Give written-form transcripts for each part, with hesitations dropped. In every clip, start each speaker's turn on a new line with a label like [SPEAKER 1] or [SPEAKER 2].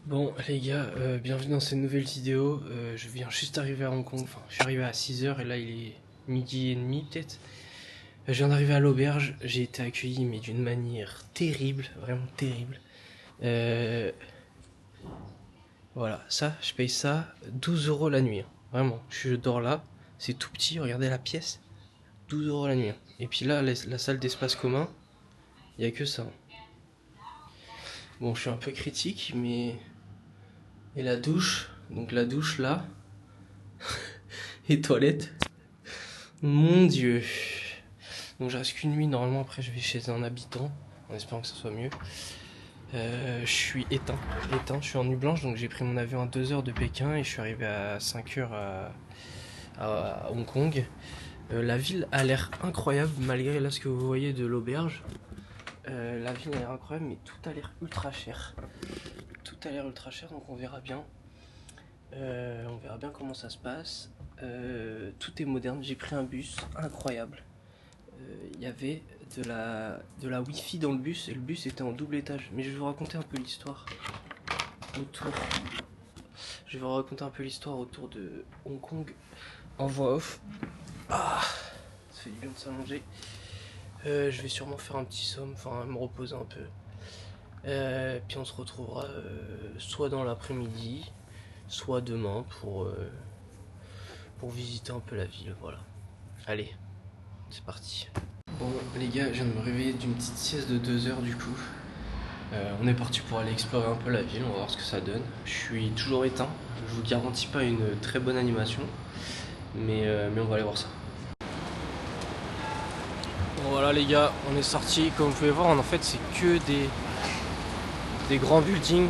[SPEAKER 1] Bon les gars, bienvenue dans cette nouvelle vidéo. Je viens juste d'arriver à Hong Kong, enfin je suis arrivé à 6h et là il est midi et demi peut-être. Je viens d'arriver à l'auberge, j'ai été accueilli mais d'une manière terrible, vraiment terrible. Voilà, ça, je paye ça 12 € la nuit, hein. Vraiment, je dors là, c'est tout petit, regardez la pièce, 12 € la nuit, hein. Et puis là, la salle d'espace commun, il n'y a que ça, hein. Bon, je suis un peu critique, mais... Et la douche, donc la douche là, et toilettes, mon dieu. Donc je reste qu'une nuit, normalement après je vais chez un habitant, en espérant que ça soit mieux. Je suis éteint, je suis en nuit blanche, donc j'ai pris mon avion à 2 h de Pékin et je suis arrivé à 5 h à Hong Kong. La ville a l'air incroyable, malgré là ce que vous voyez de l'auberge. La ville a l'air incroyable, mais tout a l'air ultra cher. Tout a l'air ultra cher, donc on verra bien. On verra bien comment ça se passe. Tout est moderne, j'ai pris un bus incroyable. Il y avait de la wifi dans le bus et le bus était en double étage. Mais je vais vous raconter un peu l'histoire autour. Je vais vous raconter un peu l'histoire autour de Hong Kong en voix off. Ah, ça fait du bien de s'allonger. Je vais sûrement faire un petit somme, enfin me reposer un peu. Puis on se retrouvera soit dans l'après-midi, soit demain pour visiter un peu la ville. Voilà. Allez, c'est parti. Bon les gars, je viens de me réveiller d'une petite sieste de 2 h du coup. On est parti pour aller explorer un peu la ville, on va voir ce que ça donne. Je suis toujours éteint, je vous garantis pas une très bonne animation, mais on va aller voir ça. Bon voilà les gars, on est sorti, comme vous pouvez voir en fait c'est que des grands buildings.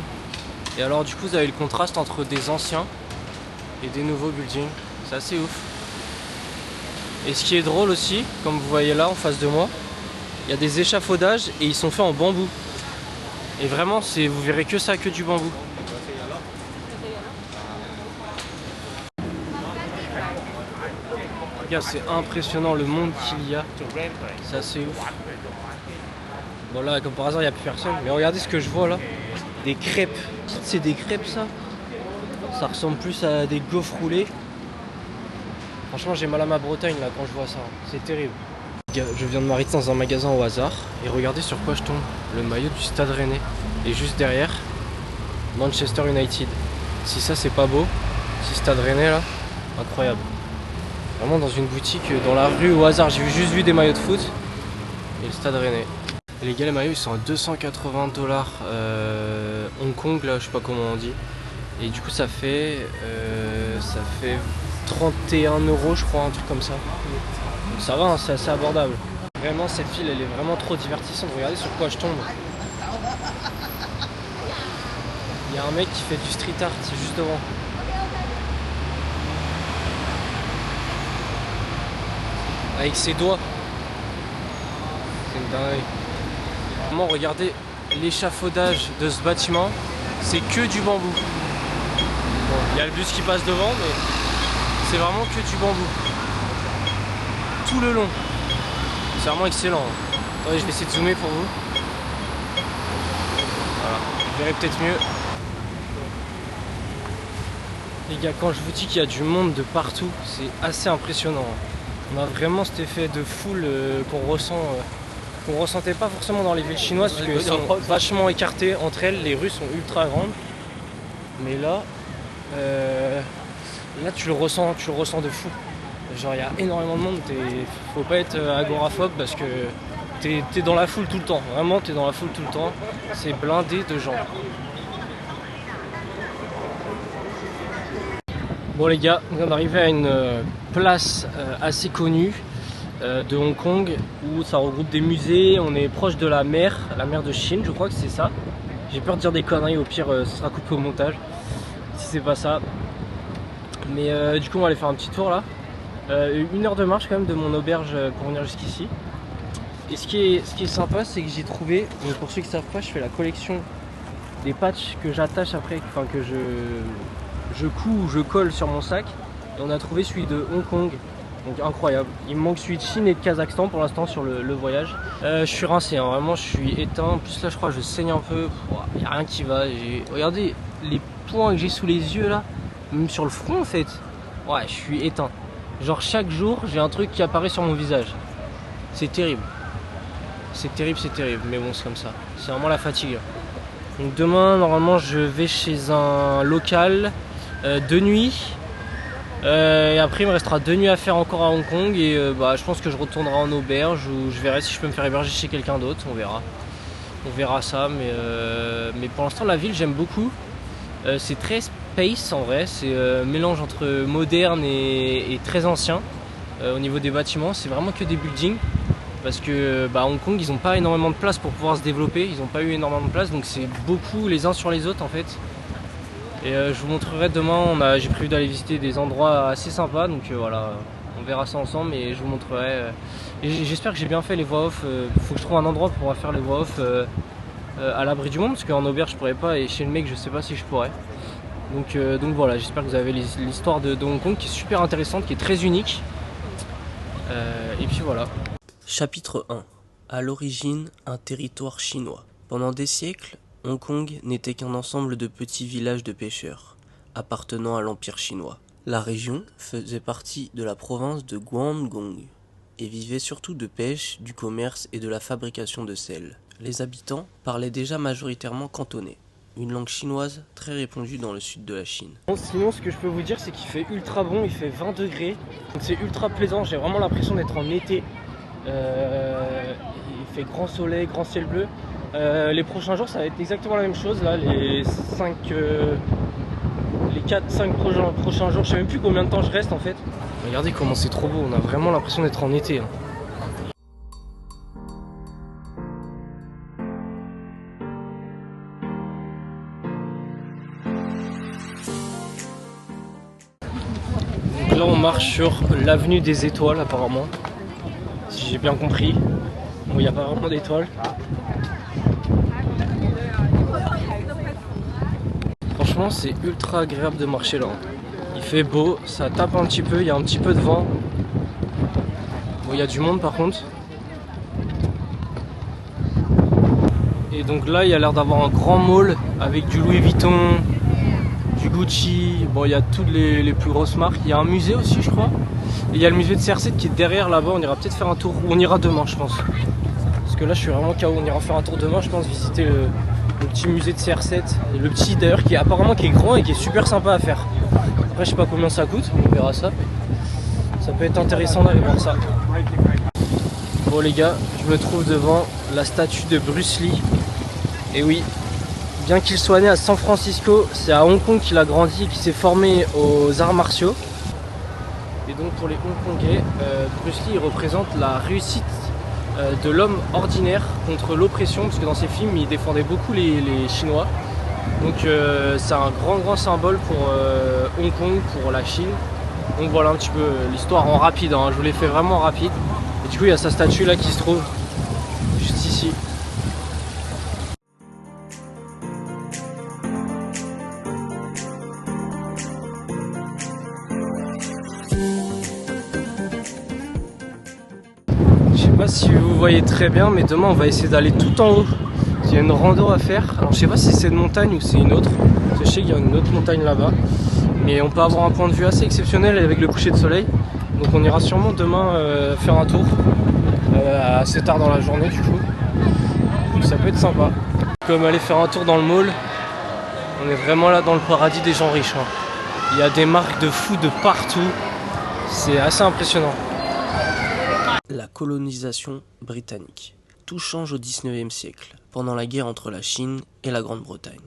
[SPEAKER 1] Et alors du coup vous avez le contraste entre des anciens et des nouveaux buildings, c'est assez ouf. Et ce qui est drôle aussi, comme vous voyez là en face de moi, il y a des échafaudages et ils sont faits en bambou. Et vraiment, vous verrez que ça, que du bambou. Regarde, c'est impressionnant le monde qu'il y a. C'est assez ouf. Bon là, comme par hasard, il n'y a plus personne. Mais regardez ce que je vois là. Des crêpes. C'est des crêpes ça. Ça ressemble plus à des gaufres roulées. Franchement, j'ai mal à ma Bretagne là quand je vois ça. C'est terrible. Je viens de m'arrêter dans un magasin au hasard et regardez sur quoi je tombe. Le maillot du Stade Rennais. Et juste derrière, Manchester United. Si ça c'est pas beau, si Stade Rennais là, incroyable. Vraiment dans une boutique, dans la rue au hasard, j'ai juste vu des maillots de foot et le Stade Rennais. Et les gars, les maillots ils sont à 280 $ Hong Kong là, je sais pas comment on dit. Et du coup ça fait 31 € je crois, un truc comme ça. Donc ça va, hein, c'est assez abordable. Vraiment cette ville elle est vraiment trop divertissante. Regardez sur quoi je tombe. Il y a un mec qui fait du street art, c'est juste devant. Avec ses doigts. C'est une dinguerie. Vraiment regardez l'échafaudage de ce bâtiment, c'est que du bambou. Bon, il y a le bus qui passe devant, mais c'est vraiment que du bambou. Tout le long. C'est vraiment excellent. Attendez, je vais essayer de zoomer pour vous. Voilà, vous verrez peut-être mieux. Les gars, quand je vous dis qu'il y a du monde de partout, c'est assez impressionnant. On a vraiment cet effet de foule qu'on ressentait pas forcément dans les villes chinoises, parce qu'elles sont vachement écartées entre elles, les rues sont ultra grandes. Mais là, tu le ressens de fou. Genre il y a énormément de monde, faut pas être agoraphobe parce que t'es dans la foule tout le temps. Vraiment t'es dans la foule tout le temps, c'est blindé de gens. Bon les gars, on vient d'arriver à une place assez connue de Hong Kong où ça regroupe des musées, on est proche de la mer de Chine, je crois que c'est ça. J'ai peur de dire des conneries, au pire ce sera coupé au montage si c'est pas ça. Mais du coup on va aller faire un petit tour là. 1 heure de marche quand même de mon auberge pour venir jusqu'ici. Et ce qui est sympa c'est que j'ai trouvé, donc pour ceux qui ne savent pas, je fais la collection des patchs que j'attache après, enfin que je couds ou je colle sur mon sac. Et on a trouvé celui de Hong Kong, Donc incroyable. Il me manque celui de Chine et de Kazakhstan pour l'instant sur le voyage. Je suis rincé, hein, vraiment je suis éteint. En plus là je crois que je saigne un peu. Il n'y a rien qui va. Regardez les points que j'ai sous les yeux là. Même sur le front en fait. Ouais, je suis éteint. Genre chaque jour j'ai un truc qui apparaît sur mon visage. C'est terrible. C'est terrible. Mais bon c'est comme ça. C'est vraiment la fatigue. Donc demain normalement je vais chez un local de nuit. Et après il me restera 2 nuits à faire encore à Hong Kong et je pense que je retournerai en auberge ou je verrai si je peux me faire héberger chez quelqu'un d'autre, on verra ça, mais pour l'instant la ville j'aime beaucoup. C'est très space en vrai, c'est mélange entre moderne et très ancien. Au niveau des bâtiments c'est vraiment que des buildings parce que Hong Kong ils n'ont pas énormément de place pour pouvoir se développer, ils n'ont pas eu énormément de place donc c'est beaucoup les uns sur les autres en fait. Et je vous montrerai demain, j'ai prévu d'aller visiter des endroits assez sympas, donc voilà, on verra ça ensemble et je vous montrerai. Et j'espère que j'ai bien fait les voix off, faut que je trouve un endroit pour pouvoir faire les voix off à l'abri du monde, parce qu'en auberge je pourrais pas et chez le mec je sais pas si je pourrais. Donc voilà, j'espère que vous avez l'histoire de Hong Kong qui est super intéressante, qui est très unique. Et puis voilà. Chapitre 1. À l'origine, un territoire chinois. Pendant des siècles, Hong Kong n'était qu'un ensemble de petits villages de pêcheurs, appartenant à l'Empire chinois. La région faisait partie de la province de Guangdong et vivait surtout de pêche, du commerce et de la fabrication de sel. Les habitants parlaient déjà majoritairement cantonais, une langue chinoise très répandue dans le sud de la Chine. Sinon, ce que je peux vous dire, c'est qu'il fait ultra bon, il fait 20 degrés, donc c'est ultra plaisant, j'ai vraiment l'impression d'être en été. Il fait grand soleil, grand ciel bleu. Les prochains jours ça va être exactement la même chose là, les 4-5 prochains jours, je sais même plus combien de temps je reste en fait. Regardez comment c'est trop beau, on a vraiment l'impression d'être en été. Donc là on marche sur l'avenue des étoiles apparemment, si j'ai bien compris. Bon, il n'y a pas vraiment d'étoiles. Franchement c'est ultra agréable de marcher là. Il fait beau, ça tape un petit peu, il y a un petit peu de vent. Bon, il y a du monde par contre. Et donc là il y a l'air d'avoir un grand mall avec du Louis Vuitton, du Gucci. Bon, il y a toutes les plus grosses marques. Il y a un musée aussi je crois. Et il y a le musée de CR7 qui est derrière là-bas, on ira peut-être faire un tour. On ira demain je pense. Parce que là je suis vraiment KO, on ira faire un tour demain je pense, visiter le petit musée de CR7. Et le petit d'ailleurs qui est grand et qui est super sympa à faire. Après je sais pas combien ça coûte, on verra ça. Ça peut être intéressant d'aller voir ça. Bon les gars, je me trouve devant la statue de Bruce Lee. Et oui, bien qu'il soit né à San Francisco, c'est à Hong Kong qu'il a grandi et qu'il s'est formé aux arts martiaux. Et donc pour les Hongkongais, Bruce Lee représente la réussite de l'homme ordinaire contre l'oppression, parce que dans ses films il défendait beaucoup les Chinois. Donc c'est un grand symbole pour Hong Kong, pour la Chine. Donc voilà un petit peu l'histoire en rapide, hein. Je vous l'ai fait vraiment rapide. Et du coup il y a sa statue là qui se trouve juste ici. Je sais pas si vous voyez très bien, mais demain on va essayer d'aller tout en haut. Il y a une rando à faire. Alors je sais pas si c'est une montagne ou c'est une autre. Je sais qu'il y a une autre montagne là-bas. Mais on peut avoir un point de vue assez exceptionnel avec le coucher de soleil. Donc on ira sûrement demain faire un tour. Assez tard dans la journée du coup. Donc ça peut être sympa. Comme aller faire un tour dans le mall. On est vraiment là dans le paradis des gens riches, hein. Il y a des marques de fous de partout. C'est assez impressionnant. La colonisation britannique. Tout change au XIXe siècle, pendant la guerre entre la Chine et la Grande-Bretagne.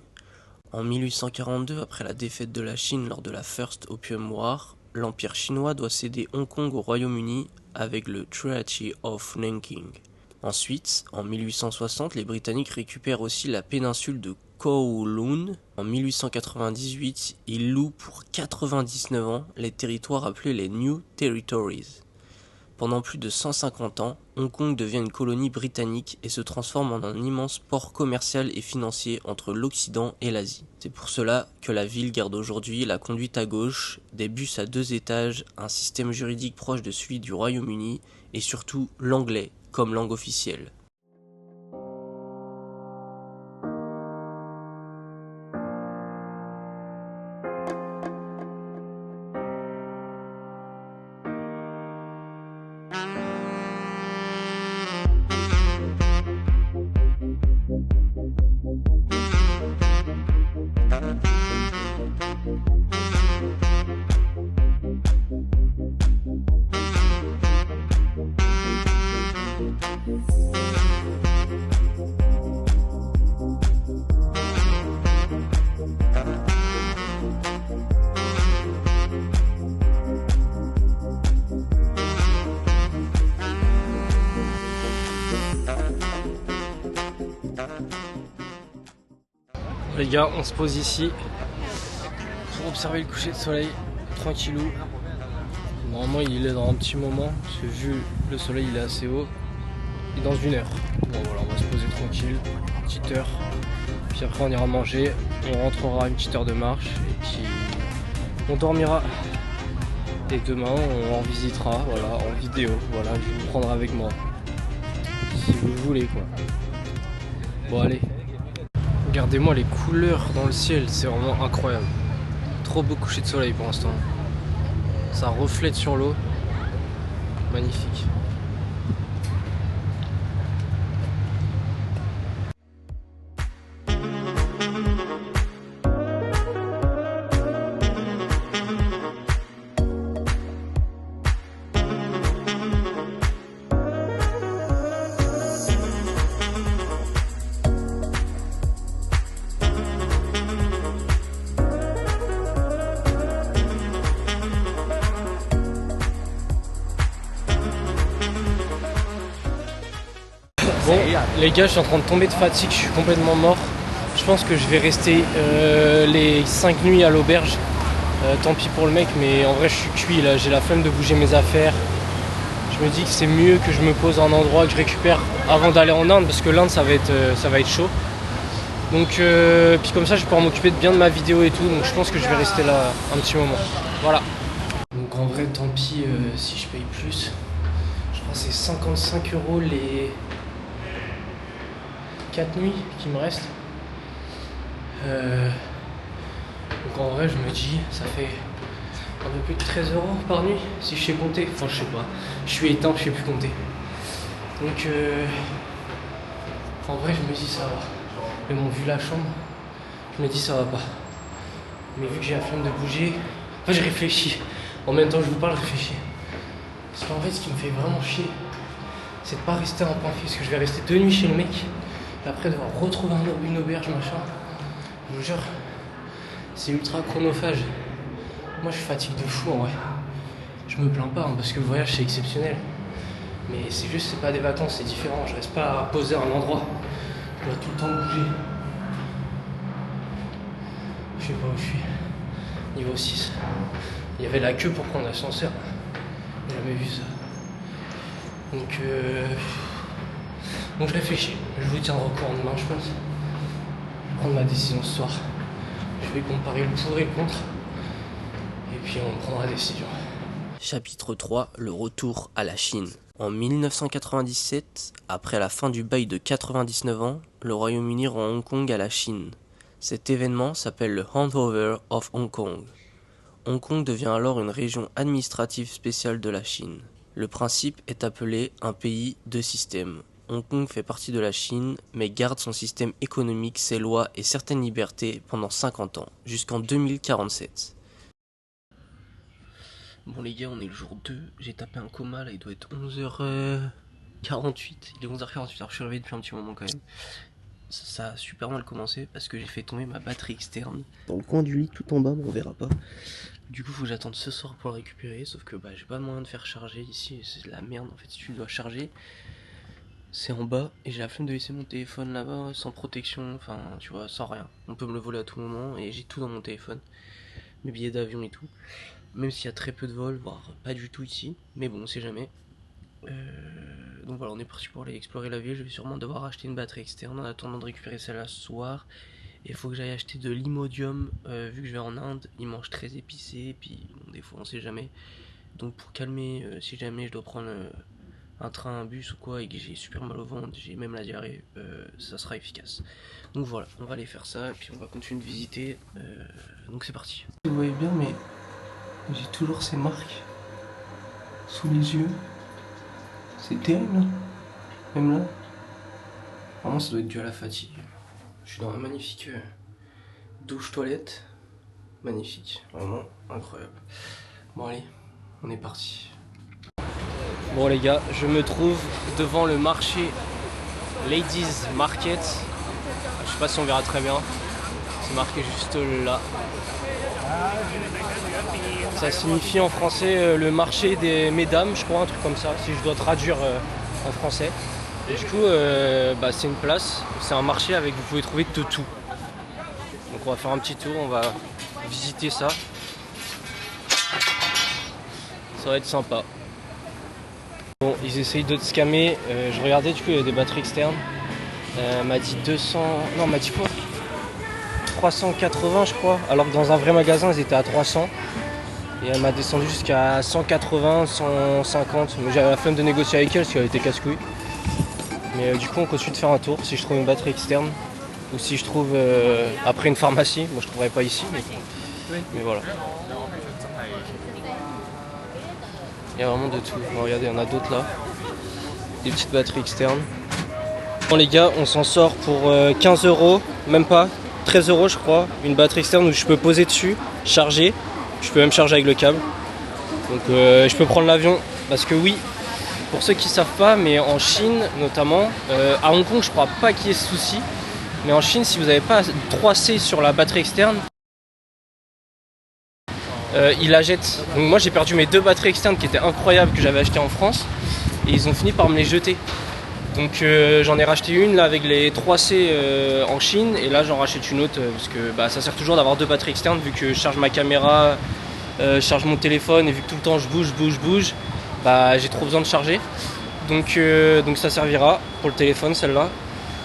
[SPEAKER 1] En 1842, après la défaite de la Chine lors de la First Opium War, l'Empire chinois doit céder Hong Kong au Royaume-Uni avec le Treaty of Nanking. Ensuite, en 1860, les Britanniques récupèrent aussi la péninsule de Kowloon. En 1898, ils louent pour 99 ans les territoires appelés les New Territories.
[SPEAKER 2] Pendant plus de 150 ans, Hong Kong devient une colonie britannique et se transforme en un immense port commercial et financier entre l'Occident et l'Asie. C'est pour cela que la ville garde aujourd'hui la conduite à gauche, des bus à 2 étages, un système juridique proche de celui du Royaume-Uni et surtout l'anglais comme langue officielle.
[SPEAKER 1] Les gars, on se pose ici pour observer le coucher de soleil, tranquillou. Normalement il est dans un petit moment, parce que vu le soleil il est assez haut. Et dans 1 heure. Bon voilà, on va se poser tranquille, petite heure. Puis après on ira manger, on rentrera une petite heure de marche et puis on dormira. Et demain on en visitera, voilà, en vidéo, voilà, je vous prendrai avec moi. Si vous voulez quoi. Bon allez. Regardez-moi les couleurs dans le ciel, c'est vraiment incroyable. Trop beau coucher de soleil pour l'instant. Ça reflète sur l'eau. Magnifique. Bon, les gars, je suis en train de tomber de fatigue, je suis complètement mort. Je pense que je vais rester les 5 nuits à l'auberge. Tant pis pour le mec, mais en vrai, je suis cuit là. J'ai la flemme de bouger mes affaires. Je me dis que c'est mieux que je me pose à un endroit que je récupère avant d'aller en Inde, parce que l'Inde, ça va être chaud. Donc, puis comme ça, je vais pouvoir m'occuper bien de ma vidéo et tout. Donc, je pense que je vais rester là un petit moment. Voilà. Donc, en vrai, tant pis si je paye plus. Je crois que c'est 55 € les 4 nuits qui me restent. Donc en vrai je me dis ça fait un peu plus de 13 € par nuit si je sais compter. Enfin je sais pas. Je suis éteint, je sais plus compter. Donc en vrai je me dis ça va. Mais bon vu la chambre, je me dis ça va pas. Mais vu que j'ai la flemme de bouger, enfin je réfléchis. En même temps que je vous parle, je réfléchis. Parce qu'en fait ce qui me fait vraiment chier, c'est de pas rester en point fixe, parce que je vais rester 2 nuits chez le mec. Et après devoir retrouver une auberge, machin. Je vous jure, c'est ultra chronophage. Moi je suis fatigué de fou en vrai. Je me plains pas hein, parce que le voyage c'est exceptionnel. Mais c'est juste, c'est pas des vacances, c'est différent. Je reste pas posé à un endroit. Je dois tout le temps bouger. Je sais pas où je suis. Niveau 6. Il y avait la queue pour prendre l'ascenseur. J'ai jamais vu ça. Donc je réfléchis. Je vous tiendrai au courant demain, je pense. Je vais prendre ma décision ce soir. Je vais comparer le pour et le contre. Et puis on prendra la décision.
[SPEAKER 2] Chapitre 3, le retour à la Chine. En 1997, après la fin du bail de 99 ans, le Royaume-Uni rend Hong Kong à la Chine. Cet événement s'appelle le Handover of Hong Kong. Hong Kong devient alors une région administrative spéciale de la Chine. Le principe est appelé un pays, deux systèmes. Hong Kong fait partie de la Chine, mais garde son système économique, ses lois et certaines libertés pendant 50 ans, jusqu'en 2047. Bon les gars, on est le jour 2, j'ai tapé un coma, là il doit être 11h48, il est 11h48, alors je suis réveillé depuis un petit moment quand même. Ça a super mal commencé parce que j'ai fait tomber ma batterie externe dans le coin du lit tout en bas, mais on verra pas. Du coup faut que j'attende ce soir pour le récupérer, sauf que j'ai pas de moyen de faire charger ici, c'est de la merde en fait. Si tu dois charger, c'est en bas et j'ai la flemme de laisser mon téléphone là-bas sans protection, enfin tu vois, sans rien. On peut me le voler à tout moment et j'ai tout dans mon téléphone, mes billets d'avion et tout. Même s'il y a très peu de vols, voire pas du tout ici, mais bon on sait jamais. Donc voilà, on est parti pour aller explorer la ville. Je vais sûrement devoir acheter une batterie externe en attendant de récupérer celle-là ce soir. Et il faut que j'aille acheter de l'imodium, vu que je vais en Inde, ils mangent très épicé, et puis bon, des fois on sait jamais. Donc pour calmer, si jamais je dois prendre un train, un bus ou quoi, et que j'ai super mal au ventre, j'ai même la diarrhée, ça sera efficace. Donc voilà, on va aller faire ça, et puis on va continuer de visiter, donc c'est parti. Vous voyez bien, mais j'ai toujours ces marques sous les yeux. C'est terrible, hein. Même là. Vraiment, ça doit être dû à la fatigue. Je suis dans un magnifique douche-toilette. Magnifique, vraiment incroyable. Bon allez, on est parti. Bon les gars, je me trouve devant le marché Ladies Market. Je sais pas si on verra très bien. C'est marqué juste là. Ça signifie en français le marché des mesdames, je crois, un truc comme ça, si je dois traduire en français. Et du coup, c'est une place, c'est un marché avec, vous pouvez trouver de tout. Donc on va faire un petit tour, on va visiter ça. Ça va être sympa. Bon, ils essayent de te scammer. Je regardais, du coup, il y a des batteries externes. Elle m'a dit 200... Non, elle m'a dit quoi, 380, je crois. Alors que dans un vrai magasin, ils étaient à 300. Et elle m'a descendu jusqu'à 180, 150. Mais j'avais la flemme de négocier avec elle parce qu'elle était casse-couille. Mais du coup, on continue de faire un tour. Si je trouve une batterie externe. Ou si je trouve après une pharmacie. Moi, je ne trouverai pas ici. Mais voilà. Il y a vraiment de tout. Bon, regardez, il y en a d'autres là. Des petites batteries externes. Bon les gars, on s'en sort pour 15 €, même pas, 13 € je crois. Une batterie externe où je peux poser dessus, charger. Je peux même charger avec le câble. Donc je peux prendre l'avion. Parce que oui, pour ceux qui ne savent pas, mais en Chine notamment, à Hong Kong je crois pas qu'il y ait ce souci. Mais en Chine, si vous n'avez pas 3C sur la batterie externe, ils la jettent. Donc moi j'ai perdu mes 2 batteries externes qui étaient incroyables que j'avais achetées en France. Et ils ont fini par me les jeter. Donc j'en ai racheté une là avec les 3C en Chine. Et là j'en rachète une autre parce que ça sert toujours d'avoir 2 batteries externes. Vu que je charge ma caméra, je charge mon téléphone. Et vu que tout le temps je bouge, j'ai trop besoin de charger. Donc ça servira pour le téléphone celle-là.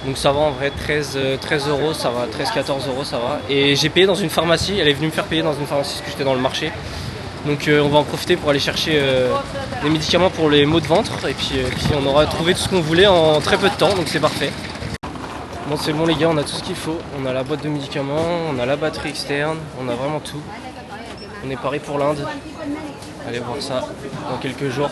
[SPEAKER 2] Donc ça va en vrai, 13 €, ça va, 13-14 € ça va. Et j'ai payé dans une pharmacie, elle est venue me faire payer dans une pharmacie parce que j'étais dans le marché. Donc on va en profiter pour aller chercher des médicaments pour les maux de ventre. Et puis on aura trouvé tout ce qu'on voulait en très peu de temps, donc c'est parfait. Bon c'est bon les gars, on a tout ce qu'il faut. On a la boîte de médicaments, on a la batterie externe, on a vraiment tout. On est paré pour l'Inde. Allez voir ça dans quelques jours.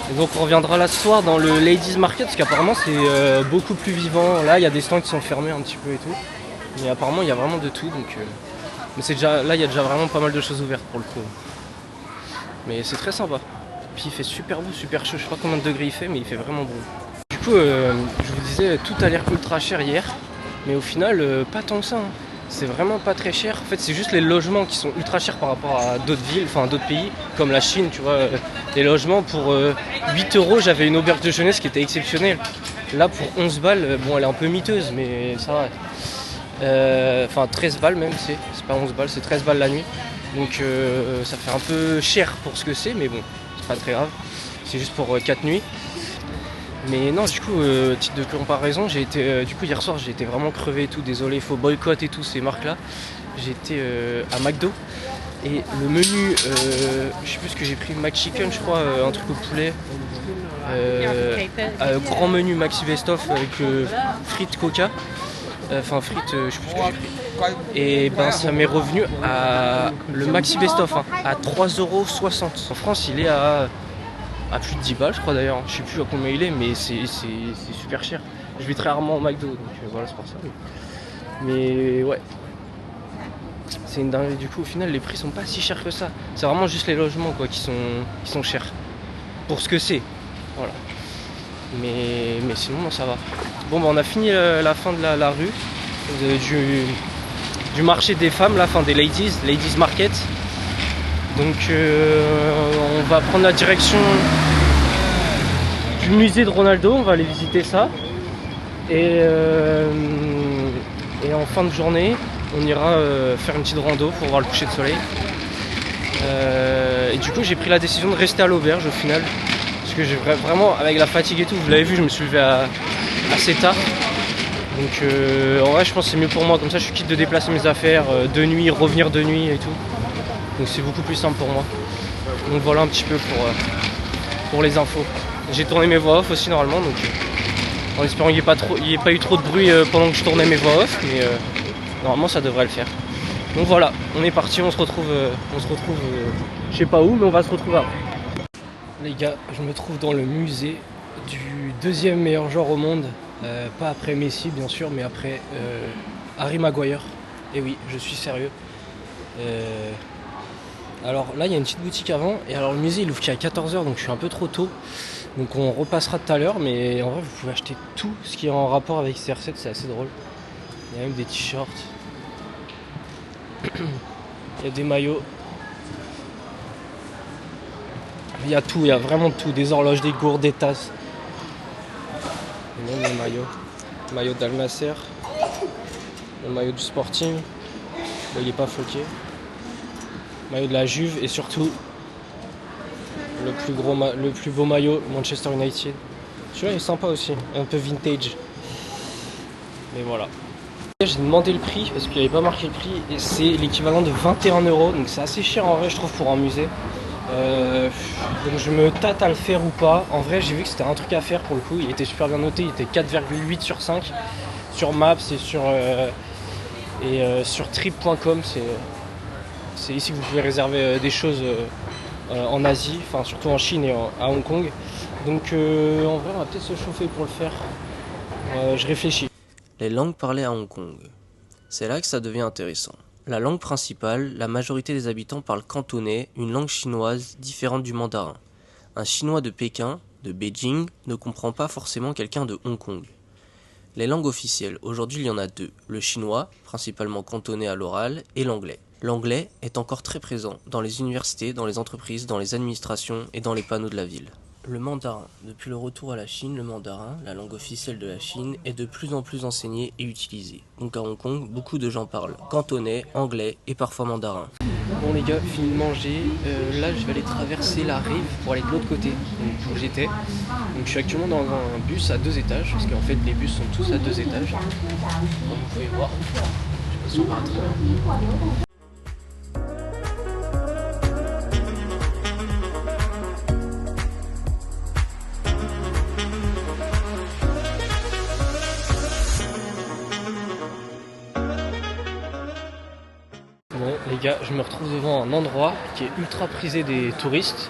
[SPEAKER 2] Et donc on reviendra là ce soir dans le Ladies Market parce qu'apparemment c'est beaucoup plus vivant. Là il y a des stands qui sont fermés un petit peu et tout. Mais apparemment il y a vraiment de tout donc mais c'est déjà là il y a déjà vraiment pas mal de choses ouvertes pour le coup. Mais c'est très sympa. Puis il fait super beau, super chaud. Je sais pas combien de degrés il fait mais il fait vraiment beau. Du coup je vous disais tout a l'air ultra cher hier. Mais au final pas tant que ça. Hein. C'est vraiment pas très cher. En fait, c'est juste les logements qui sont ultra chers par rapport à d'autres villes, enfin d'autres pays, comme la Chine, tu vois. Les logements pour 8 €, j'avais une auberge de jeunesse qui était exceptionnelle. Là, pour 11 balles, bon, elle est un peu miteuse, mais ça va. Enfin, 13 balles même, c'est pas 11 balles, c'est 13 balles la nuit. Donc, ça fait un peu cher pour ce que c'est, mais bon, c'est pas très grave. C'est juste pour 4 nuits. Mais non, du coup, titre de comparaison, j'ai été, du coup hier soir j'ai été vraiment crevé et tout, désolé, il faut boycott et tout ces marques là. J'ai été à McDo et le menu, je sais plus ce que j'ai pris, McChicken je crois, un truc au poulet. Grand menu Maxi Best of avec frites Coca, enfin frites, je sais plus ce que j'ai pris. Et ça m'est revenu à le Maxi Best of à 3,60 €. En France il est à plus de 10 balles je crois d'ailleurs, je sais plus à combien il est mais c'est super cher. Je vais très rarement au McDo donc voilà c'est pour ça. Mais ouais, c'est une dinguerie. Du coup au final les prix sont pas si chers que ça. C'est vraiment juste les logements quoi qui sont chers. Pour ce que c'est. Voilà. Mais sinon non, ça va. Bon on a fini la fin de la rue. Du marché des femmes, la fin des ladies market. Donc on va prendre la direction du musée de Ronaldo, on va aller visiter ça. Et
[SPEAKER 1] Et en fin de journée, on ira faire une petite rando pour voir le coucher de soleil. Et du coup, j'ai pris la décision de rester à l'auberge au final. Parce que j'ai vraiment, avec la fatigue et tout, vous l'avez vu, je me suis levé assez tard. Donc en vrai, je pense que c'est mieux pour moi. Comme ça, je suis quitte de déplacer mes affaires de nuit, revenir de nuit et tout. Donc c'est beaucoup plus simple pour moi. Donc voilà un petit peu pour les infos. J'ai tourné mes voix off aussi normalement. Donc en espérant qu'il n'y ait pas eu trop de bruit pendant que je tournais mes voix off. Mais normalement, ça devrait le faire. Donc voilà, on est parti, on se retrouve je sais pas où, mais on va se retrouver après. Les gars, je me trouve dans le musée du deuxième meilleur joueur au monde. Pas après Messi bien sûr, mais après Harry Maguire. Et oui, je suis sérieux. Alors là, il y a une petite boutique avant. Et alors le musée, il ouvre qu'à 14h, donc je suis un peu trop tôt. Donc on repassera tout à l'heure, mais en vrai, vous pouvez acheter tout ce qui est en rapport avec CR7, c'est assez drôle. Il y a même des t-shirts. Il y a des maillots. Il y a tout, il y a vraiment tout. Des horloges, des gourdes, des tasses. Et même les maillots. Le maillot d'Almacer. Le maillot du Sporting. Là, il n'est pas floqué. Le maillot de la Juve et surtout le plus beau maillot Manchester United. Celui-là il est sympa aussi, un peu vintage. Mais voilà. J'ai demandé le prix parce qu'il n'y avait pas marqué le prix et c'est l'équivalent de 21 €. Donc c'est assez cher en vrai je trouve pour un musée. Donc je me tâte à le faire ou pas. En vrai j'ai vu que c'était un truc à faire pour le coup. Il était super bien noté, il était 4,8 sur 5 sur Maps et sur trip.com. C'est ici que vous pouvez réserver des choses en Asie, enfin surtout en Chine et à Hong Kong. Donc en vrai on va peut-être se chauffer pour le faire. Je réfléchis.
[SPEAKER 2] Les langues parlées à Hong Kong. C'est là que ça devient intéressant. La langue principale, la majorité des habitants parlent cantonais, une langue chinoise différente du mandarin. Un chinois de Pékin, de Beijing, ne comprend pas forcément quelqu'un de Hong Kong. Les langues officielles, aujourd'hui il y en a deux, le chinois, principalement cantonais à l'oral, et l'anglais. L'anglais est encore très présent dans les universités, dans les entreprises, dans les administrations et dans les panneaux de la ville. Le mandarin. Depuis le retour à la Chine, le mandarin, la langue officielle de la Chine, est de plus en plus enseigné et utilisé. Donc à Hong Kong, beaucoup de gens parlent cantonais, anglais et parfois mandarin.
[SPEAKER 1] Bon les gars, fini de manger. Là je vais aller traverser la rive pour aller de l'autre côté, donc où j'étais. Donc je suis actuellement dans un bus à 2 étages, parce qu'en fait les bus sont tous à 2 étages. Comme vous pouvez voir. Je sais pas si on va très Bon les gars, je me retrouve devant un endroit qui est ultra prisé des touristes.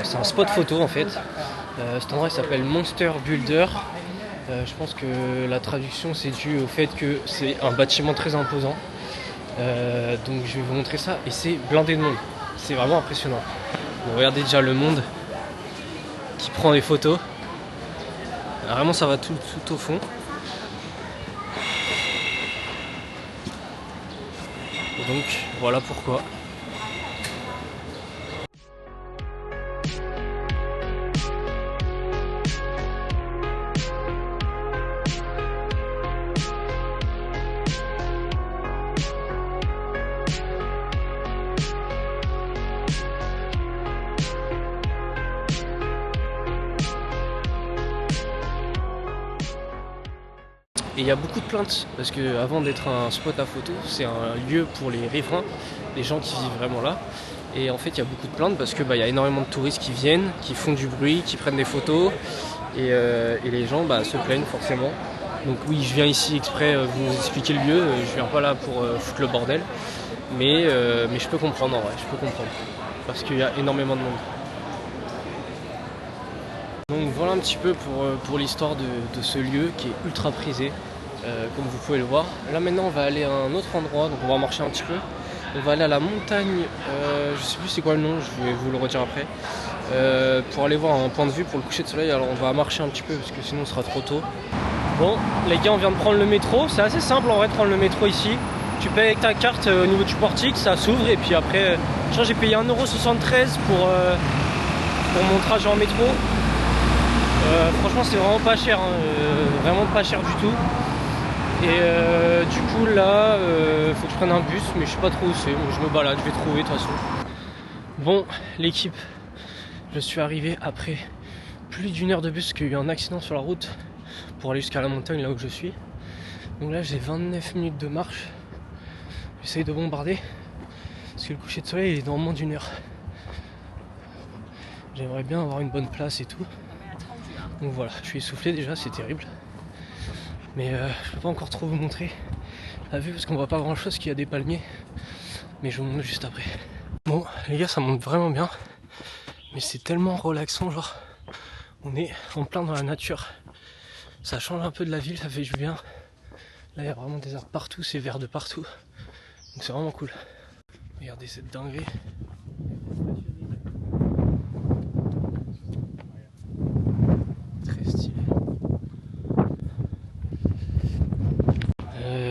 [SPEAKER 1] C'est un spot photo en fait. Cet endroit il s'appelle Monster Builder. Je pense que la traduction c'est dû au fait que c'est un bâtiment très imposant. Donc je vais vous montrer ça et c'est blindé de monde. C'est vraiment impressionnant. Bon, regardez déjà le monde qui prend des photos. Vraiment ça va tout au fond. Et donc voilà pourquoi. Et il y a beaucoup de plaintes parce que avant d'être un spot à photo, c'est un lieu pour les riverains, les gens qui vivent vraiment là. Et en fait, il y a beaucoup de plaintes parce que y a énormément de touristes qui viennent, qui font du bruit, qui prennent des photos et les gens se plaignent forcément. Donc oui, je viens ici exprès vous expliquer le lieu. Je viens pas là pour foutre le bordel, mais je peux comprendre en vrai, je peux comprendre parce qu'il y a énormément de monde. Donc voilà un petit peu pour l'histoire de ce lieu qui est ultra prisé, comme vous pouvez le voir. Là maintenant on va aller à un autre endroit, donc on va marcher un petit peu. On va aller à la montagne, je sais plus c'est quoi le nom, je vais vous le redire après. Pour aller voir un point de vue pour le coucher de soleil, alors on va marcher un petit peu parce que sinon ce sera trop tôt. Bon les gars, on vient de prendre le métro, c'est assez simple en vrai de prendre le métro ici. Tu payes avec ta carte au niveau du portique, ça s'ouvre et puis après, je crois que j'ai payé 1,73 € pour mon trajet en métro. Franchement c'est vraiment pas cher, hein, vraiment pas cher du tout. Et du coup là, faut que je prenne un bus, mais je sais pas trop où c'est. Je me balade, je vais trouver de toute façon. Bon, l'équipe, je suis arrivé après plus d'une heure de bus, parce qu'il y a eu un accident sur la route pour aller jusqu'à la montagne là où je suis. Donc là j'ai 29 minutes de marche. J'essaye de bombarder parce que le coucher de soleil il est dans moins d'une heure. J'aimerais bien avoir une bonne place et tout. Donc voilà, je suis essoufflé déjà, c'est terrible. Mais je peux pas encore trop vous montrer la vue parce qu'on voit pas grand chose, qu'il y a des palmiers. Mais je vous montre juste après. Bon les gars, ça monte vraiment bien. Mais c'est tellement relaxant, genre on est en plein dans la nature. Ça change un peu de la ville, ça fait du bien. Là il y a vraiment des arbres partout, c'est vert de partout. Donc c'est vraiment cool. Regardez cette dinguerie. Très stylé.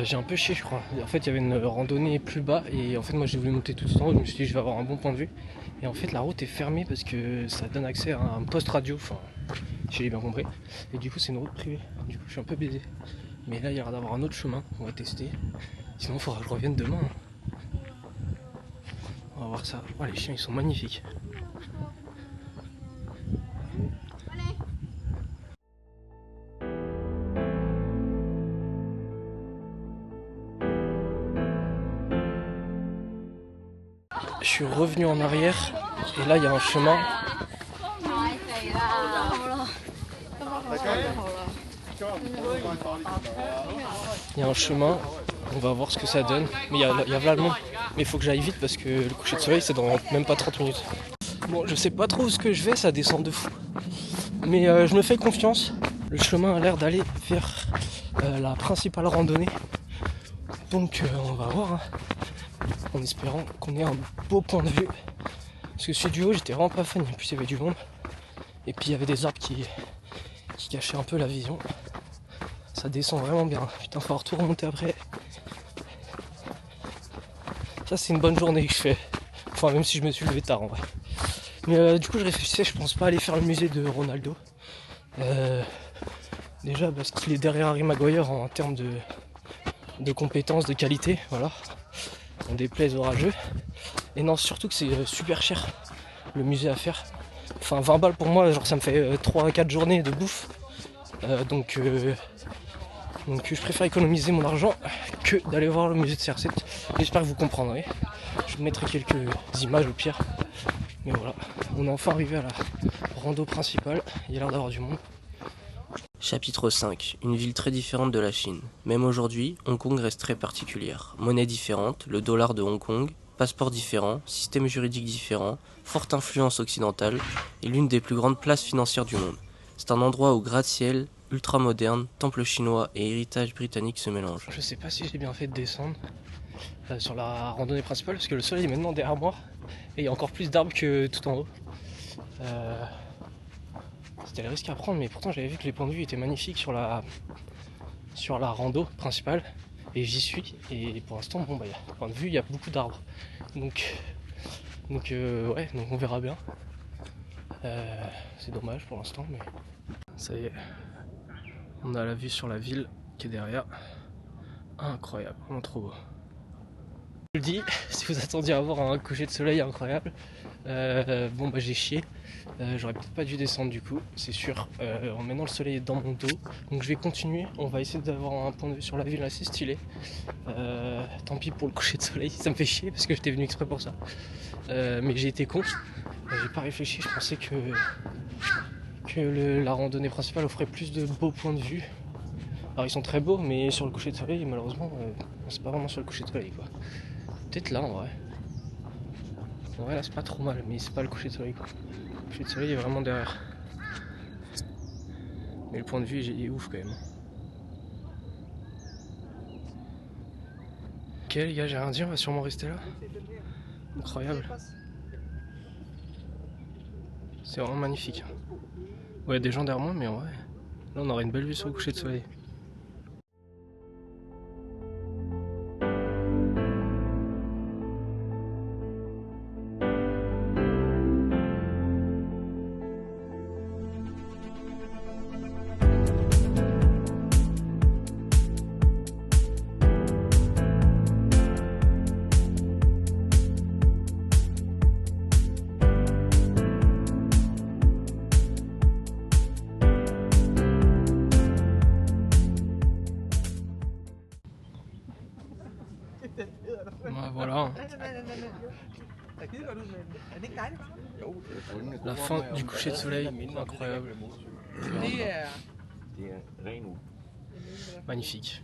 [SPEAKER 1] J'ai un peu chié je crois. En fait il y avait une randonnée plus bas et en fait moi j'ai voulu monter tout en haut. Je me suis dit je vais avoir un bon point de vue. Et en fait la route est fermée parce que ça donne accès à un poste radio. Enfin, si j'ai bien compris. Et du coup c'est une route privée. Du coup je suis un peu baisé. Mais là il y a l'air d'avoir un autre chemin. On va tester. Sinon il faudra que je revienne demain. On va voir ça. Oh, les chiens ils sont magnifiques. Je suis revenu en arrière et là il y a un chemin. Il y a un chemin, on va voir ce que ça donne. Mais il y a là le monde. Mais il faut que j'aille vite parce que le coucher de soleil c'est dans même pas 30 minutes. Bon, je sais pas trop où ce que je vais, ça descend de fou. Mais je me fais confiance. Le chemin a l'air d'aller vers la principale randonnée. Donc on va voir. Hein. En espérant qu'on ait un beau point de vue. Parce que celui du haut j'étais vraiment pas fan, en plus il y avait du monde. Et puis il y avait des arbres qui cachaient un peu la vision. Ça descend vraiment bien. Putain, faut tout remonter après. Ça c'est une bonne journée que je fais. Enfin même si je me suis levé tard en vrai. Mais du coup je réfléchissais, je pense pas aller faire le musée de Ronaldo. Déjà parce qu'il est derrière Harry Maguire en termes de compétences, de qualité, voilà. On déplaise aux rageux. Et non, surtout que c'est super cher le musée à faire. Enfin 20 balles pour moi, genre ça me fait 3-4 journées de bouffe. Donc je préfère économiser mon argent que d'aller voir le musée de CR7. J'espère que vous comprendrez. Je vous mettrai quelques images au pire. Mais voilà, on est enfin arrivé à la rando principale. Il y a l'air d'avoir du monde.
[SPEAKER 2] Chapitre 5. Une ville très différente de la Chine. Même aujourd'hui, Hong Kong reste très particulière. Monnaie différente, le dollar de Hong Kong, passeport différent, système juridique différent, forte influence occidentale et l'une des plus grandes places financières du monde. C'est un endroit où gratte-ciel, ultra-moderne, temple chinois et héritage britannique se mélangent.
[SPEAKER 1] Je sais pas si j'ai bien fait de descendre sur la randonnée principale parce que le soleil est maintenant derrière moi et il y a encore plus d'arbres que tout en haut. C'était le risque à prendre, mais pourtant j'avais vu que les points de vue étaient magnifiques sur la rando principale et j'y suis. Et pour l'instant, bon bah, point de vue, il y a beaucoup d'arbres. Donc on verra bien. C'est dommage pour l'instant, mais ça y est, on a la vue sur la ville qui est derrière. Incroyable, vraiment trop beau. Je vous le dis, si vous attendiez à voir un coucher de soleil incroyable, bon bah j'ai chié. J'aurais peut-être pas dû descendre du coup, c'est sûr. Maintenant le soleil est dans mon dos, donc je vais continuer. On va essayer d'avoir un point de vue sur la ville assez stylé. Tant pis pour le coucher de soleil, ça me fait chier parce que j'étais venu exprès pour ça. Mais j'ai été con, j'ai pas réfléchi, je pensais que la randonnée principale offrait plus de beaux points de vue. Alors ils sont très beaux, mais sur le coucher de soleil, malheureusement, c'est pas vraiment sur le coucher de soleil quoi. Peut-être là en vrai. En vrai là c'est pas trop mal, mais c'est pas le coucher de soleil quoi. Le coucher de soleil est vraiment derrière. Mais le point de vue il est ouf quand même. Ok les gars, j'ai rien dit, on va sûrement rester là. Incroyable. C'est vraiment magnifique. Ouais, des gens derrière moi, mais en vrai, là on aurait une belle vue sur le coucher de soleil. verra. La fin du coucher de soleil, incroyable. Magnifique.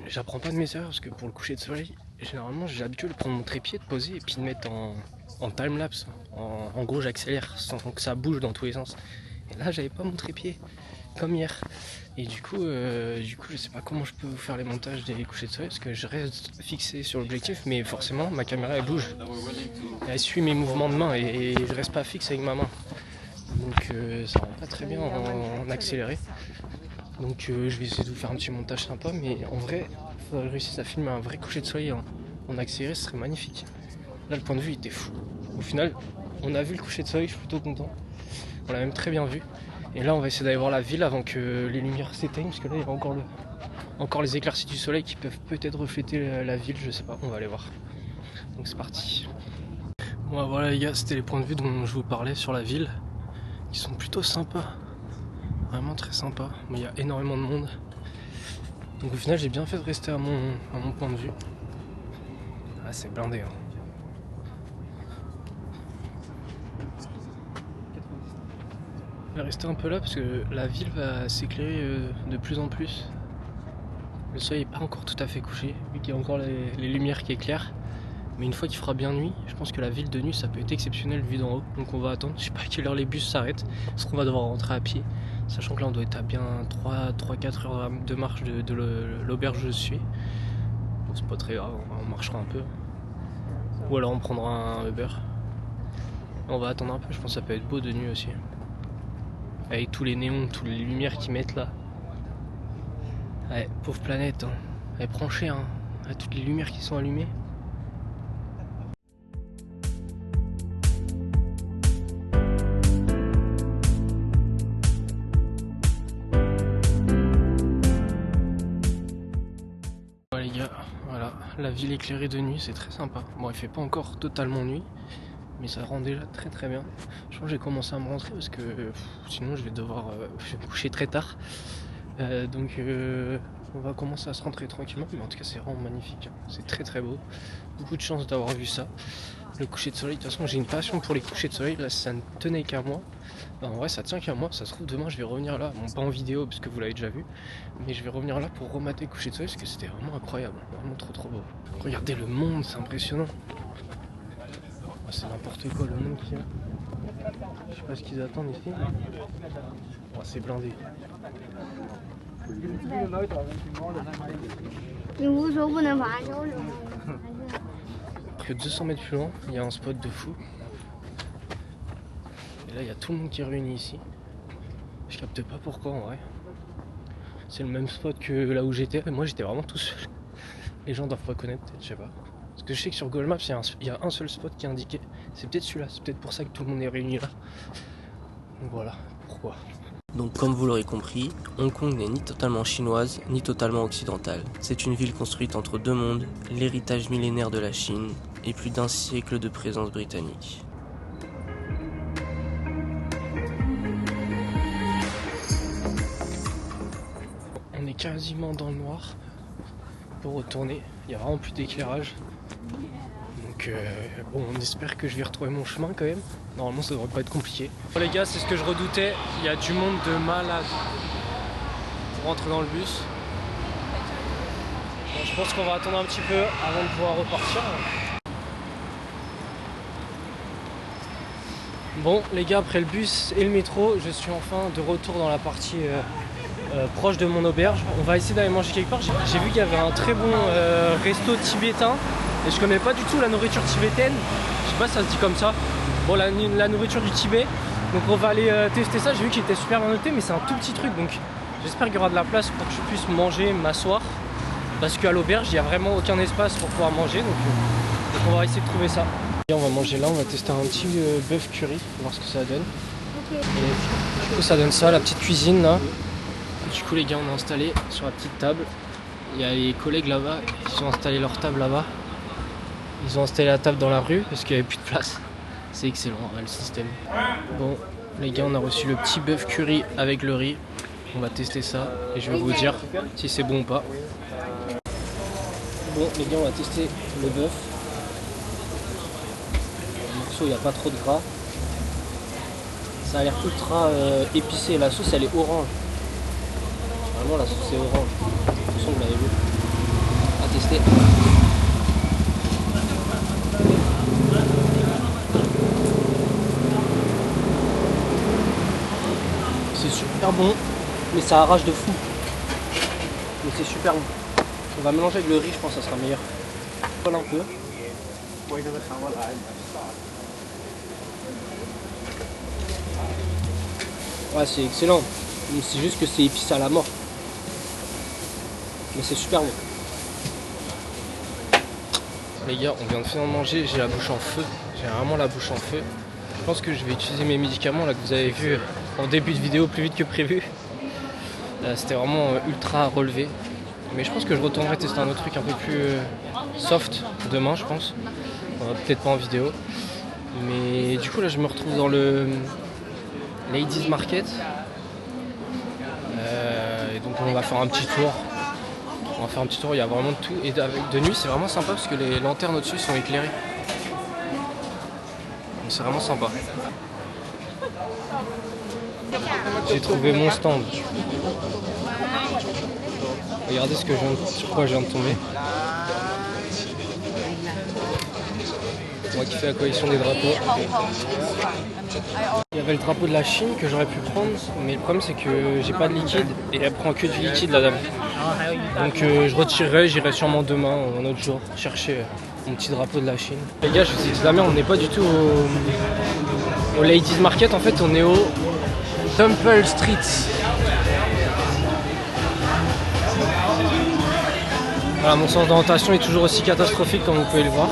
[SPEAKER 1] J'apprends pas de mes erreurs parce que pour le coucher de soleil, généralement j'ai l'habitude de prendre mon trépied, de poser et puis de mettre en time-lapse. En gros j'accélère sans que ça bouge dans tous les sens. Et là j'avais pas mon trépied comme hier. Et du coup je sais pas comment je peux vous faire les montages des couchers de soleil parce que je reste fixé sur l'objectif, mais forcément ma caméra elle bouge. Et elle suit mes mouvements de main et je reste pas fixe avec ma main. Donc ça rend pas très bien en accéléré. Donc je vais essayer de vous faire un petit montage sympa, mais en vrai, il faudrait que je réussisse à filmer un vrai coucher de soleil en accéléré, ce serait magnifique. Là le point de vue il était fou. Au final, on a vu le coucher de soleil, je suis plutôt content. On l'a même très bien vu. Et là on va essayer d'aller voir la ville avant que les lumières s'éteignent, parce que là il y a encore les éclaircies du soleil qui peuvent peut-être refléter la ville, je sais pas, on va aller voir. Donc c'est parti. Bon voilà les gars, c'était les points de vue dont je vous parlais sur la ville, qui sont plutôt sympas. Vraiment très sympa, mais il y a énormément de monde. Donc au final j'ai bien fait de rester à mon point de vue. Ah c'est blindé hein. Je vais rester un peu là parce que la ville va s'éclairer de plus en plus. Le soleil n'est pas encore tout à fait couché, vu qu'il y a encore les lumières qui éclairent. Mais une fois qu'il fera bien nuit, je pense que la ville de nuit ça peut être exceptionnel vu d'en haut. Donc on va attendre, je sais pas à quelle heure les bus s'arrêtent, parce qu'on va devoir rentrer à pied. Sachant que là on doit être à bien 3-4 heures de marche de l'auberge où je suis. Bon c'est pas très grave, on marchera un peu. Ou alors on prendra un Uber. On va attendre un peu, je pense que ça peut être beau de nuit aussi. Avec tous les néons, toutes les lumières qu'ils mettent là. Ouais, pauvre planète, hein. Elle prend cher hein, à toutes les lumières qui sont allumées. Les gars, voilà, la ville éclairée de nuit, c'est très sympa. Bon, il fait pas encore totalement nuit, mais ça rend déjà très très bien. Je pense que j'ai commencé à me rentrer parce que sinon je vais devoir je vais me coucher très tard. Donc on va commencer à se rentrer tranquillement, mais en tout cas c'est vraiment magnifique. C'est très très beau. Beaucoup de chance d'avoir vu ça. Le coucher de soleil, de toute façon j'ai une passion pour les couchers de soleil, là ça ne tenait qu'à moi. Ben, en vrai ça tient qu'à moi, ça se trouve demain je vais revenir là, bon pas en vidéo parce que vous l'avez déjà vu, mais je vais revenir là pour remater le coucher de soleil parce que c'était vraiment incroyable, vraiment trop trop beau. Regardez le monde, c'est impressionnant. Oh, c'est n'importe quoi le monde qu'il y a. Je sais pas ce qu'ils attendent ici. Oh, c'est blindé. Que 200 mètres plus loin, il y a un spot de fou. Et là, il y a tout le monde qui est réuni ici. Je capte pas pourquoi en vrai. C'est le même spot que là où j'étais. Et moi, j'étais vraiment tout seul. Les gens doivent pas connaître, peut-être, je sais pas. Parce que je sais que sur Google Maps, il y a un seul spot qui est indiqué. C'est peut-être celui-là. C'est peut-être pour ça que tout le monde est réuni là. Donc voilà, pourquoi.
[SPEAKER 2] Donc comme vous l'aurez compris, Hong Kong n'est ni totalement chinoise, ni totalement occidentale. C'est une ville construite entre deux mondes, l'héritage millénaire de la Chine et plus d'un siècle de présence britannique.
[SPEAKER 1] On est quasiment dans le noir pour retourner, il n'y a vraiment plus d'éclairage. Donc bon, on espère que je vais retrouver mon chemin quand même. Normalement ça devrait pas être compliqué. Bon, les gars, c'est ce que je redoutais, il y a du monde de malade pour rentrer dans le bus. Bon, je pense qu'on va attendre un petit peu avant de pouvoir repartir. Bon les gars, après le bus et le métro, je suis enfin de retour dans la partie proche de mon auberge. On va essayer d'aller manger quelque part. J'ai vu qu'il y avait un très bon resto tibétain. Et je connais pas du tout la nourriture tibétaine. Je sais pas si ça se dit comme ça. Bon, la nourriture du Tibet. Donc on va aller tester ça. J'ai vu qu'il était super bien noté, mais c'est un tout petit truc. Donc j'espère qu'il y aura de la place pour que je puisse manger, m'asseoir. Parce qu'à l'auberge, il n'y a vraiment aucun espace pour pouvoir manger. Donc on va essayer de trouver ça. Et on va manger là, on va tester un petit bœuf curry, voir ce que ça donne. Okay. Et du coup ça donne ça, la petite cuisine là. Du coup les gars, on est installés sur la petite table. Il y a les collègues là-bas qui ont installé leur table là-bas. Ils ont installé la table dans la rue parce qu'il n'y avait plus de place. C'est excellent le système. Bon les gars, on a reçu le petit bœuf curry avec le riz. On va tester ça et je vais vous dire si c'est bon ou pas. Bon les gars, on va tester le bœuf. Le morceau, il n'y a pas trop de gras. Ça a l'air ultra épicé. La sauce, elle est orange. Vraiment, la sauce est orange. De toute façon, vous l'avez vu. On va tester. C'est super bon, mais ça arrache de fou. Mais c'est super bon. On va mélanger avec le riz, je pense que ça sera meilleur. Voilà un peu. Ouais, c'est excellent. C'est juste que c'est épicé à la mort. Mais c'est super bon. Les gars, on vient de finir de manger, j'ai la bouche en feu. J'ai vraiment la bouche en feu. Je pense que je vais utiliser mes médicaments là que vous avez vu en début de vidéo plus vite que prévu. C'était vraiment ultra relevé. Mais je pense que je retournerai tester un autre truc un peu plus soft demain, je pense. Peut-être pas en vidéo. Mais du coup là je me retrouve dans le Ladies Market. Et donc on va faire un petit tour. On va faire un petit tour, il y a vraiment de tout. Et de nuit c'est vraiment sympa parce que les lanternes au-dessus sont éclairées. Donc c'est vraiment sympa. J'ai trouvé mon stand. Regardez sur quoi je viens de tomber. Moi qui fais la collection des drapeaux. Il y avait le drapeau de la Chine que j'aurais pu prendre, mais le problème c'est que j'ai pas de liquide et elle prend que du liquide la dame. Donc je retirerai, j'irai sûrement demain ou un autre jour chercher mon petit drapeau de la Chine. Les gars, je vous dis de la merde, on n'est pas du tout au Ladies Market, en fait on est au Temple Street. Voilà, mon sens d'orientation est toujours aussi catastrophique comme vous pouvez le voir.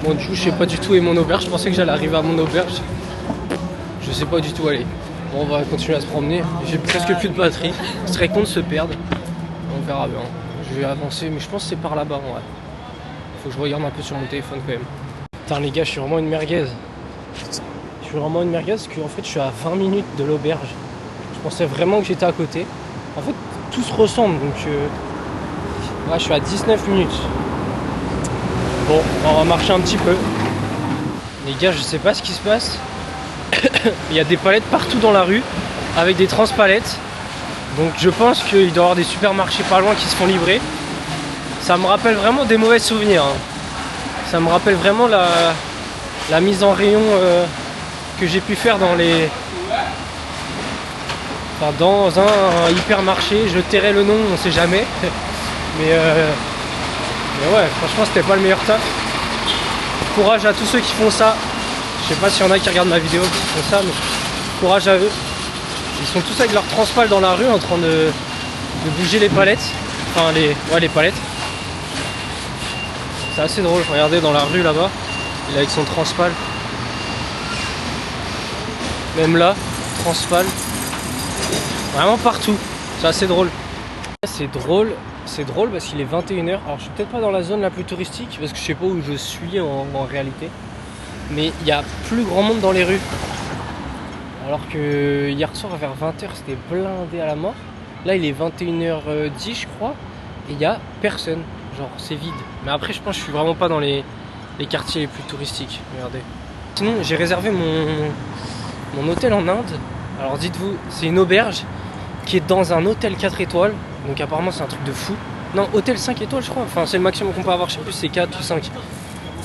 [SPEAKER 1] Bon du coup je sais pas du tout où est mon auberge, je pensais que j'allais arriver à mon auberge. Je sais pas du tout où aller. Bon, on va continuer à se promener, j'ai presque plus de batterie, je serais con de se perdre. On verra bien, je vais avancer mais je pense que c'est par là-bas en vrai. Faut que je regarde un peu sur mon téléphone quand même. Putain les gars, je suis vraiment une merguez. Je suis vraiment une merguez parce qu'en fait je suis à 20 minutes de l'auberge. Je pensais vraiment que j'étais à côté. En fait tout se ressemble donc ouais, je suis à 19 minutes. Bon, on va marcher un petit peu. Les gars, je sais pas ce qui se passe. Il y a des palettes partout dans la rue avec des transpalettes. Donc je pense qu'il doit y avoir des supermarchés pas loin qui se font livrer. Ça me rappelle vraiment des mauvais souvenirs. Hein. Ça me rappelle vraiment la mise en rayon que j'ai pu faire dans les... Enfin, dans un hypermarché. Je tairai le nom, on sait jamais. Mais ouais, franchement c'était pas le meilleur tas. Courage à tous ceux qui font ça. Je sais pas s'il y en a qui regardent ma vidéo qui font ça, mais courage à eux. Ils sont tous avec leur transpal dans la rue en train de bouger les palettes. Enfin les palettes. C'est assez drôle, regardez dans la rue là-bas. Il est avec son transpal. Même là, transpal. Vraiment partout. C'est assez drôle. C'est drôle parce qu'il est 21h. Alors je suis peut-être pas dans la zone la plus touristique parce que je sais pas où je suis en réalité. Mais il y a plus grand monde dans les rues. Alors que hier soir vers 20h c'était blindé à la mort. Là il est 21h10 je crois. Et il y a personne. Genre c'est vide. Mais après je pense que je suis vraiment pas dans les quartiers les plus touristiques. Regardez. Sinon j'ai réservé mon hôtel en Inde. Alors dites-vous, c'est une auberge qui est dans un hôtel 4 étoiles. Donc apparemment c'est un truc de fou. Non, hôtel 5 étoiles je crois. Enfin c'est le maximum qu'on peut avoir, je sais plus si c'est 4 ou 5.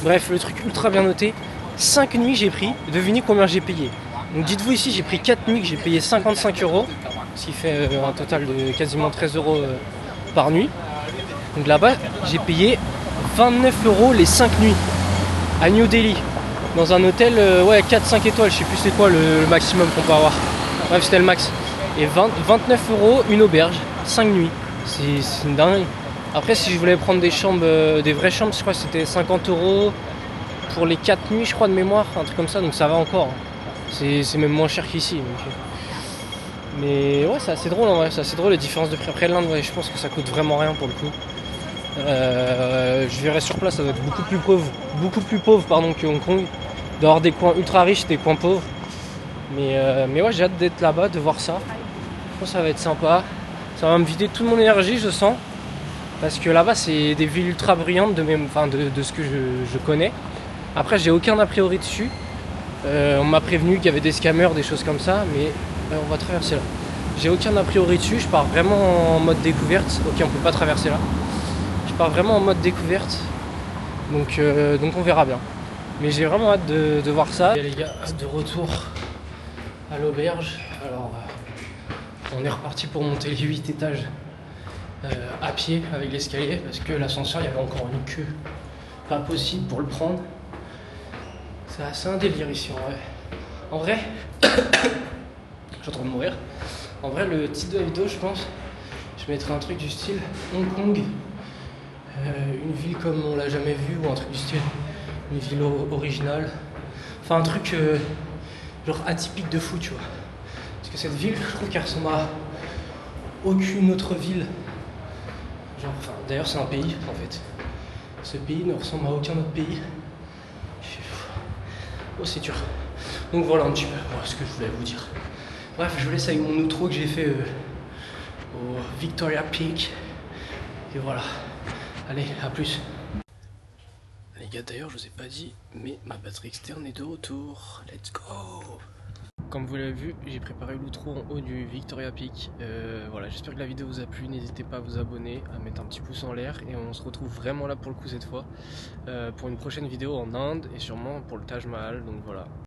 [SPEAKER 1] Bref, le truc ultra bien noté. 5 nuits j'ai pris. Devinez combien j'ai payé. Donc dites-vous ici j'ai pris 4 nuits que j'ai payé 55 €. Ce qui fait un total de quasiment 13 € par nuit. Donc là-bas j'ai payé 29 € les 5 nuits. À New Delhi. Dans un hôtel ouais 4-5 étoiles. Je sais plus c'est quoi le maximum qu'on peut avoir. Bref c'était le max. Et 29 € une auberge. 5 nuits, c'est une dingue. Après si je voulais prendre des chambres, des vraies chambres, je crois que c'était 50 € pour les 4 nuits je crois de mémoire, un truc comme ça, donc ça va encore. C'est même moins cher qu'ici. Mais ouais c'est assez drôle en vrai, c'est assez drôle les différences de prix. Après l'Inde ouais, je pense que ça coûte vraiment rien pour le coup. Je verrai sur place, ça doit être beaucoup plus pauvre pardon, que Hong Kong. D'avoir des coins ultra riches, des coins pauvres. Mais ouais j'ai hâte d'être là-bas, de voir ça. Je pense que ça va être sympa. Ça va me vider toute mon énergie, je sens. Parce que là-bas, c'est des villes ultra bruyantes de ce que je connais. Après, j'ai aucun a priori dessus. On m'a prévenu qu'il y avait des scammers, des choses comme ça, mais on va traverser là. J'ai aucun a priori dessus, je pars vraiment en mode découverte. Ok, on peut pas traverser là. Je pars vraiment en mode découverte, donc on verra bien. Mais j'ai vraiment hâte de voir ça. Et les gars, de retour à l'auberge. Alors, on est reparti pour monter les 8 étages à pied avec l'escalier, parce que l'ascenseur, il y avait encore une queue pas possible pour le prendre. C'est assez un délire ici en vrai. En vrai, je suis en train de mourir. En vrai, le titre de la vidéo, je pense, je mettrais un truc du style Hong Kong, une ville comme on l'a jamais vue, ou un truc du style une ville originale. Enfin, un truc genre atypique de fou, tu vois. Parce que cette ville, je trouve qu'elle ressemble à aucune autre ville. Genre, enfin, d'ailleurs, c'est un pays en fait. Ce pays ne ressemble à aucun autre pays. Oh, c'est dur. Donc voilà un petit peu ce que je voulais vous dire. Bref, je vous laisse avec mon outro que j'ai fait au Victoria Peak. Et voilà. Allez, à plus. Les gars, d'ailleurs, je vous ai pas dit, mais ma batterie externe est de retour. Let's go. Comme vous l'avez vu, j'ai préparé l'outro en haut du Victoria Peak. Voilà, j'espère que la vidéo vous a plu. N'hésitez pas à vous abonner, à mettre un petit pouce en l'air. Et on se retrouve vraiment là pour le coup cette fois. Pour une prochaine vidéo en Inde et sûrement pour le Taj Mahal. Donc voilà.